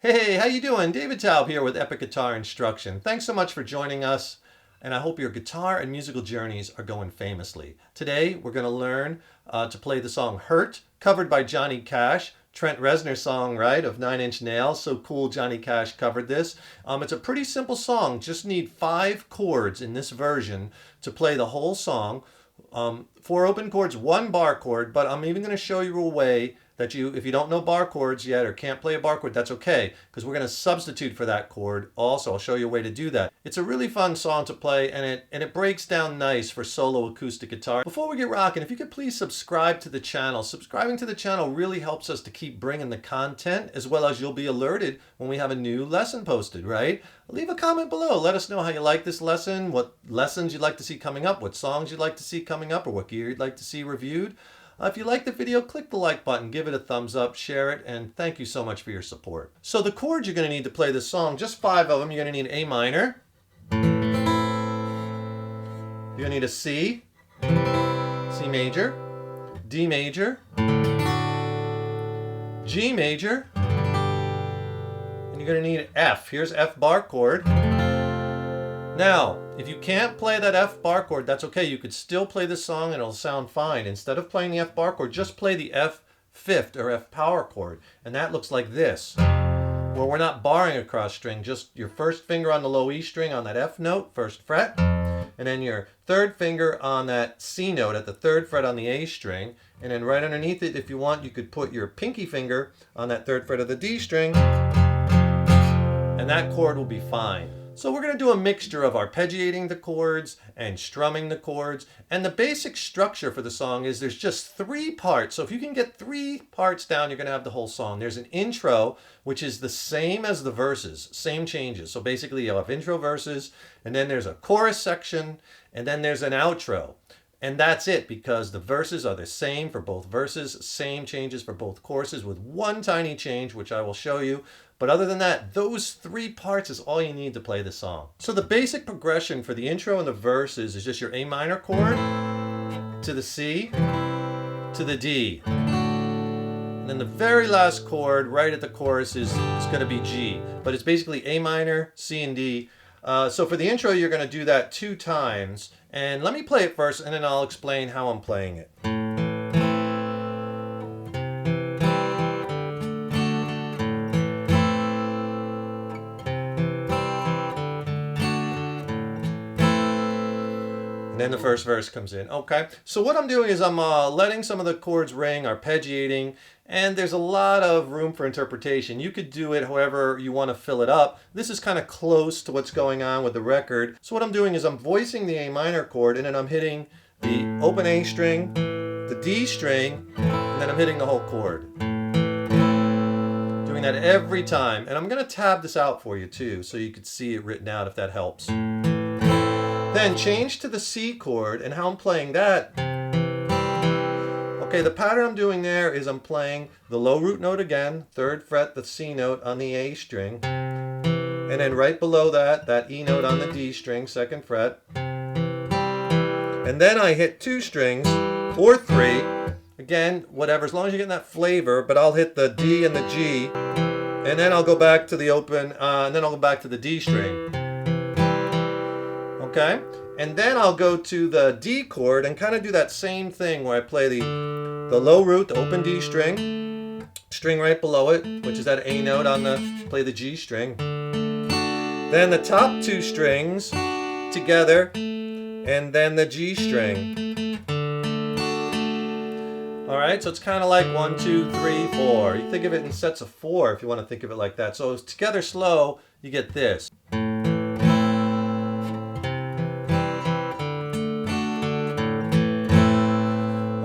Hey, how you doing? David Taub here with Epic Guitar Instruction. Thanks so much for joining us, and I hope your guitar and musical journeys are going famously. Today, we're going to learn to play the song Hurt, covered by Johnny Cash. Trent Reznor song, right, of 9 Inch Nails. So cool Johnny Cash covered this. It's a pretty simple song. Just need 5 chords in this version to play the whole song. 4 open chords, 1 bar chord, but I'm even going to show you a way that if you don't know bar chords yet or can't play a bar chord, that's okay, because we're going to substitute for that chord also. I'll show you a way to do that. It's a really fun song to play, and it breaks down nice for solo acoustic guitar. Before we get rocking, if you could please subscribe to the channel. Subscribing to the channel really helps us to keep bringing the content, as well as you'll be alerted when we have a new lesson posted, right? Leave a comment below. Let us know how you like this lesson, what lessons you'd like to see coming up, what songs you'd like to see coming up, or what gear you'd like to see reviewed. If you like the video, click the like button, give it a thumbs up, share it, and thank you so much for your support. So the chords you're going to need to play this song, just 5 of them. You're going to need A minor. You're going to need a C, C major, D major, G major, and you're going to need an F. Here's F bar chord. Now, if you can't play that F bar chord, that's okay. You could still play this song and it'll sound fine. Instead of playing the F bar chord, just play the F fifth or F power chord. And that looks like this, where we're not barring across string, just your first finger on the low E string on that F note, first fret, and then your third finger on that C note at the 3rd fret on the A string. And then right underneath it, if you want, you could put your pinky finger on that 3rd fret of the D string, and that chord will be fine. So we're going to do a mixture of arpeggiating the chords and strumming the chords. And the basic structure for the song is there's just 3 parts. So if you can get 3 parts down, you're going to have the whole song. There's an intro, which is the same as the verses, same changes. So basically you'll have intro, verses, and then there's a chorus section, and then there's an outro. And that's it, because the verses are the same for both verses, same changes for both choruses, with one tiny change, which I will show you. But other than that, those 3 parts is all you need to play the song. So the basic progression for the intro and the verses is just your A minor chord to the C to the D. And then the very last chord right at the chorus is going to be G. But it's basically A minor, C, and D. So for the intro, you're going to do that 2 times. And let me play it first, and then I'll explain how I'm playing it. And then the first verse comes in. Okay, so what I'm doing is I'm letting some of the chords ring, arpeggiating, and there's a lot of room for interpretation. You could do it however you want to fill it up. This is kind of close to what's going on with the record. So what I'm doing is I'm voicing the A minor chord, and then I'm hitting the open A string, the D string, and then I'm hitting the whole chord. Doing that every time. And I'm going to tab this out for you too, so you could see it written out if that helps. Then change to the C chord, and how I'm playing that. Okay, the pattern I'm doing there is I'm playing the low root note again, 3rd fret, the C note on the A string, and then right below that, that E note on the D string, 2nd fret. And then I hit 2 strings, or 3, again, whatever, as long as you're getting that flavor, but I'll hit the D and the G, and then I'll go back to the open, and then I'll go back to the D string. Okay, and then I'll go to the D chord and kind of do that same thing where I play the low root, the open D string right below it, which is that A note on play the G string. Then the top 2 strings together, and then the G string. All right, so it's kind of like 1, 2, 3, 4. You think of it in sets of 4 if you want to think of it like that. So together slow, you get this.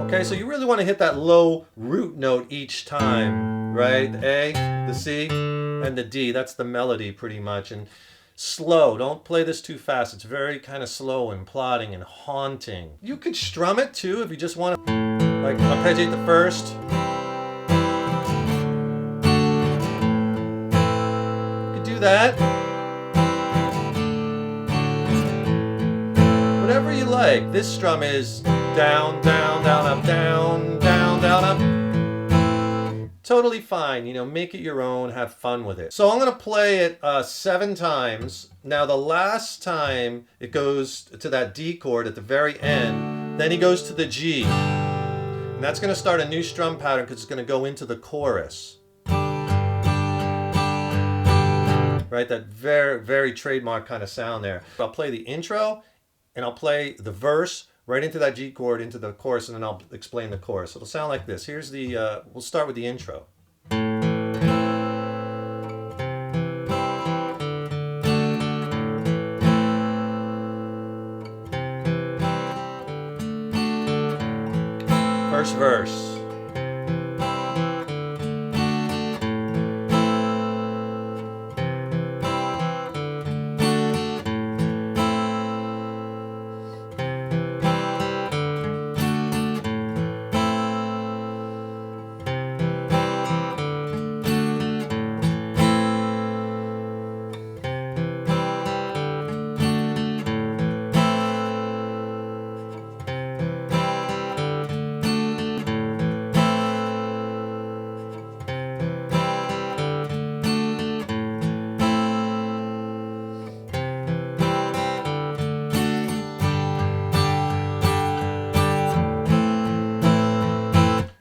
Okay, so you really want to hit that low root note each time, right? The A, the C, and the D. That's the melody pretty much. And slow. Don't play this too fast. It's very kind of slow and plodding and haunting. You could strum it too if you just want to, like, arpeggiate the first. You could do that. Whatever you like. This strum is down, down, down, up, down, down, down, up. Totally fine, make it your own, have fun with it. So I'm going to play it 7 times. Now the last time it goes to that D chord at the very end, then he goes to the G. And that's going to start a new strum pattern because it's going to go into the chorus. Right, that very, very trademark kind of sound there. I'll play the intro and I'll play the verse right into that G chord, into the chorus, and then I'll explain the chorus. It'll sound like this. Here's the, we'll start with the intro. First verse.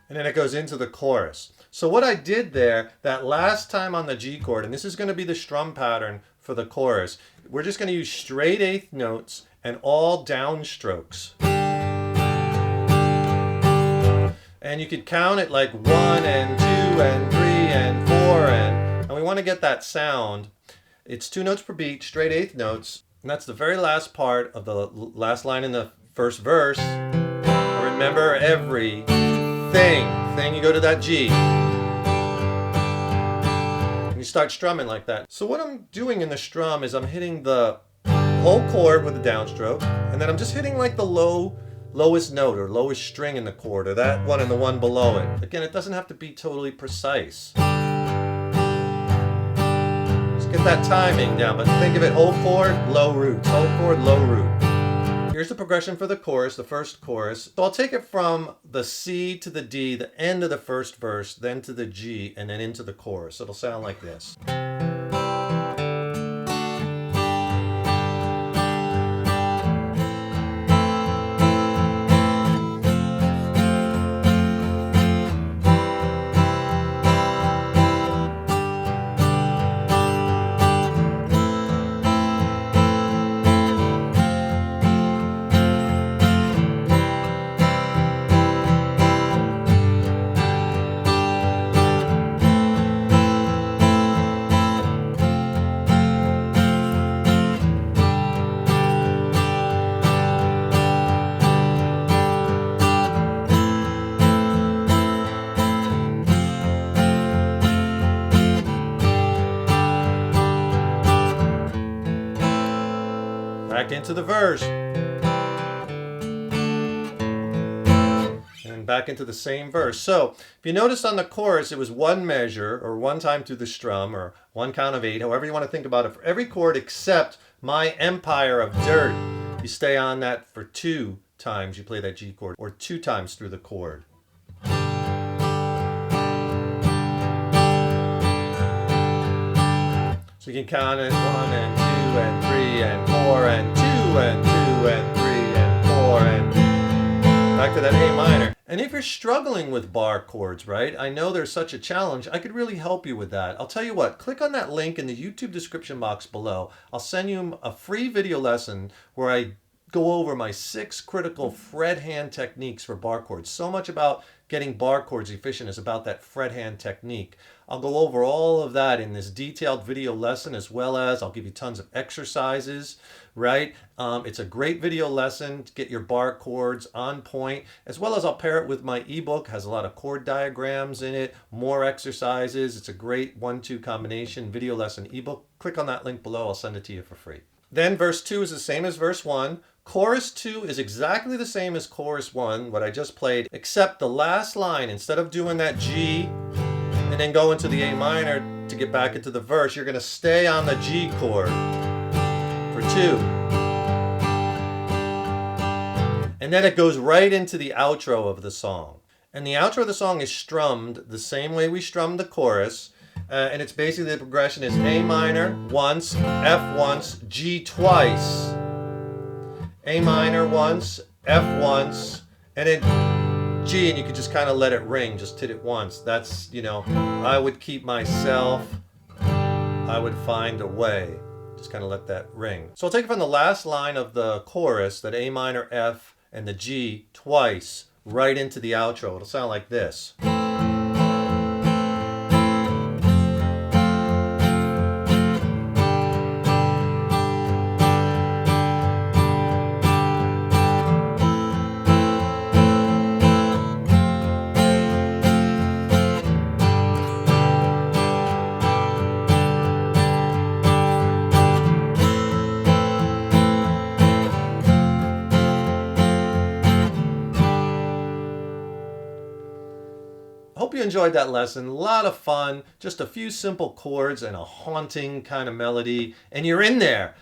And then it goes into the chorus. So what I did there, that last time on the G chord, and this is going to be the strum pattern for the chorus, we're just going to use straight eighth notes and all downstrokes. And you could count it like 1 and 2 and 3 and 4 and we want to get that sound. It's 2 notes per beat, straight eighth notes, and that's the very last part of the last line in the first verse. Remember every thing, you go to that G. And you start strumming like that. So what I'm doing in the strum is I'm hitting the whole chord with a downstroke, and then I'm just hitting like the lowest note or lowest string in the chord, or that one and the one below it. Again, it doesn't have to be totally precise. Just get that timing down, but think of it whole chord, low roots, whole chord, low root. Here's the progression for the chorus, the first chorus. So I'll take it from the C to the D, the end of the first verse, then to the G, and then into the chorus. It'll sound like this. Back into the verse. And back into the same verse. So, if you noticed on the chorus, it was one measure, or one time through the strum, or one count of 8, however you want to think about it, for every chord except My Empire of Dirt. You stay on that for 2 times, you play that G chord, or 2 times through the chord. So you can count it 1 and 2 and 3 and 4 and 2 and 2 and 3 and 4 and back to that A minor. And if you're struggling with bar chords, right, I know there's such a challenge, I could really help you with that. I'll tell you what, click on that link in the YouTube description box below. I'll send you a free video lesson where I go over my 6 critical fret hand techniques for bar chords. So much about getting bar chords efficient is about that fret hand technique. I'll go over all of that in this detailed video lesson, as well as I'll give you tons of exercises, right? It's a great video lesson to get your bar chords on point, as well as I'll pair it with my ebook. Has a lot of chord diagrams in it, more exercises. It's a great 1-2 combination video lesson ebook. Click on that link below. I'll send it to you for free. Then verse 2 is the same as verse 1. Chorus 2 is exactly the same as chorus 1, what I just played, except the last line, instead of doing that G and then go into the A minor to get back into the verse, you're going to stay on the G chord for 2. And then it goes right into the outro of the song. And the outro of the song is strummed the same way we strummed the chorus. And it's basically the progression is A minor once, F once, G twice. A minor once, F once, and then G, and you could just kind of let it ring, just hit it once. That's, you know, I would keep myself, I would find a way. Just kind of let that ring. So I'll take it from the last line of the chorus, that A minor, F, and the G twice, right into the outro. It'll sound like this. Hope you enjoyed that lesson. A lot of fun, just a few simple chords and a haunting kind of melody, and you're in there.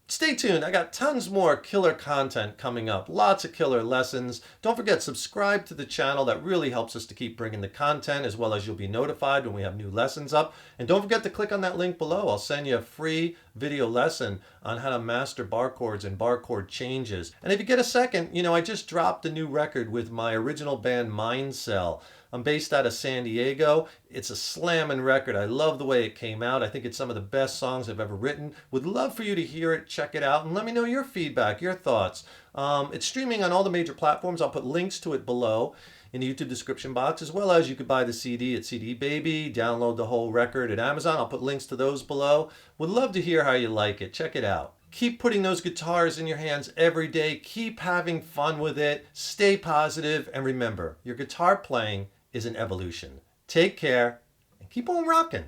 Stay tuned. I got tons more killer content coming up. Lots of killer lessons. Don't forget, subscribe to the channel. That really helps us to keep bringing the content, as well as you'll be notified when we have new lessons up. And don't forget to click on that link below. I'll send you a free video lesson on how to master bar chords and bar chord changes. And if you get a second, you know, I just dropped a new record with my original band Mindcell. I'm based out of San Diego. It's a slamming record. I love the way it came out. I think it's some of the best songs I've ever written. Would love for you to hear it, check it out, and let me know your feedback, your thoughts. It's streaming on all the major platforms. I'll put links to it below in the YouTube description box, as well as you could buy the CD at CD Baby, download the whole record at Amazon. I'll put links to those below. Would love to hear how you like it. Check it out. Keep putting those guitars in your hands every day. Keep having fun with it. Stay positive, and remember, your guitar playing is an evolution. Take care and keep on rocking.